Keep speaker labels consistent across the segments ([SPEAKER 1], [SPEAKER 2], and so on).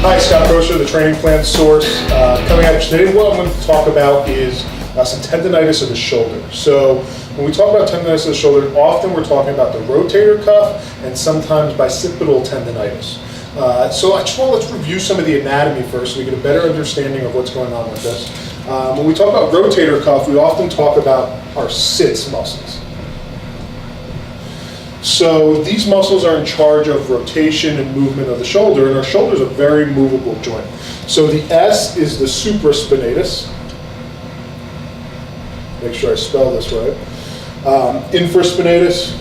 [SPEAKER 1] Hi, Scott Brosher, the Training Plan Source. Coming at you today, what I'm going to talk about is some tendonitis of the shoulder. So when we talk about tendonitis of the shoulder, often we're talking about the rotator cuff and sometimes bicipital tendonitis. So let's review some of the anatomy first so we get a better understanding of what's going on with this. When we talk about rotator cuff, we often talk about our sits muscles. So these muscles are in charge of rotation and movement of the shoulder, and our shoulder is a very movable joint. So the S is the supraspinatus. Make sure I spell this right. Infraspinatus,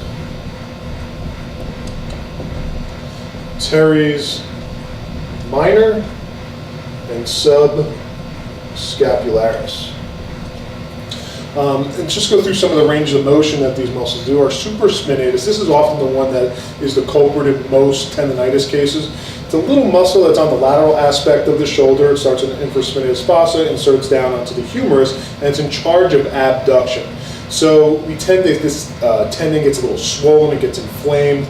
[SPEAKER 1] teres minor, and subscapularis. And just go through some of the range of motion that these muscles do. Our supraspinatus, this is often the one that is the culprit in most tendonitis cases. It's a little muscle that's on the lateral aspect of the shoulder. It starts in the infraspinatus fossa, inserts down onto the humerus, and it's in charge of abduction. So we this tendon gets a little swollen, it gets inflamed.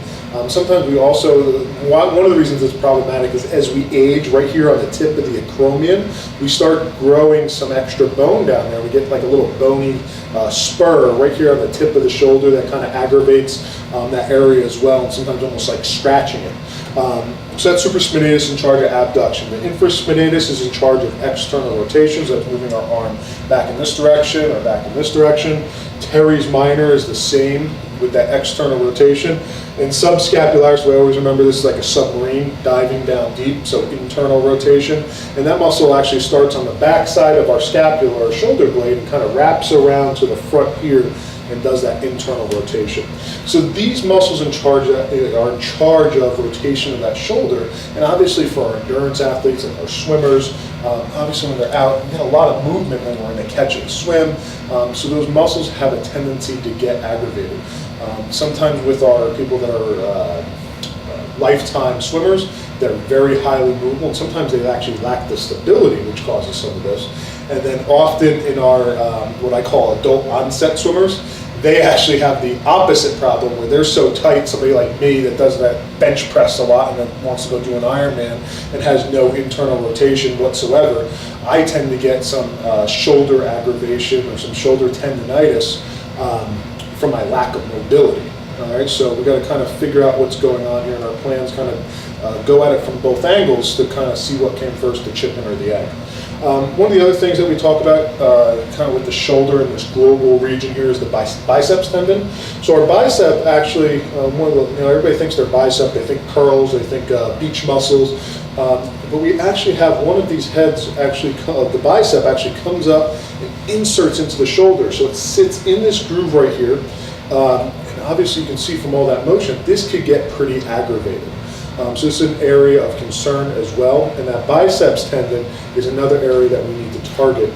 [SPEAKER 1] Sometimes we also, one of the reasons it's problematic is as we age, right here on the tip of the acromion, we start growing some extra bone down there. We get like a little bony spur right here on the tip of the shoulder that kind of aggravates that area as well, and sometimes almost like scratching it. So that's supraspinatus in charge of abduction. The infraspinatus is in charge of external rotations, that's moving our arm back in this direction or back in this direction. Teres minor is the same with that external rotation. And subscapularis, we always remember this is like a submarine diving down deep, so internal rotation. And that muscle actually starts on the back side of our scapula or shoulder blade and kind of wraps around to the front here and does that internal rotation. So these muscles are in charge of rotation of that shoulder. And obviously for our endurance athletes and our swimmers, obviously when they're out, we get a lot of movement when we're in a catch and swim. So those muscles have a tendency to get aggravated. Sometimes with our people that are lifetime swimmers, they're very highly movable, and sometimes they actually lack the stability, which causes some of this. And then often in our, what I call adult onset swimmers, they actually have the opposite problem where they're so tight, somebody like me that does that bench press a lot and then wants to go do an Ironman and has no internal rotation whatsoever, I tend to get some shoulder aggravation or some shoulder tendonitis from my lack of mobility. All right, so we got to kind of figure out what's going on here, and our plans kind of go at it from both angles to kind of see what came first, the chicken or the egg. One of the other things that we talk about kind of with the shoulder in this global region here is the biceps tendon. So our bicep actually, everybody thinks their bicep, they think curls, they think beach muscles, but we actually have one of these heads actually, the bicep actually comes up and inserts into the shoulder. So it sits in this groove right here. And obviously you can see from all that motion, this could get pretty aggravated. So this is an area of concern as well, and that biceps tendon is another area that we need to target,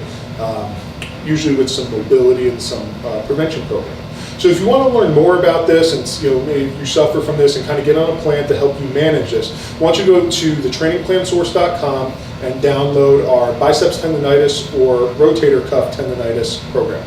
[SPEAKER 1] usually with some mobility and some prevention program. So if you want to learn more about this and maybe you suffer from this and kind of get on a plan to help you manage this, why don't you go to thetrainingplansource.com and download our biceps tendonitis or rotator cuff tendonitis program.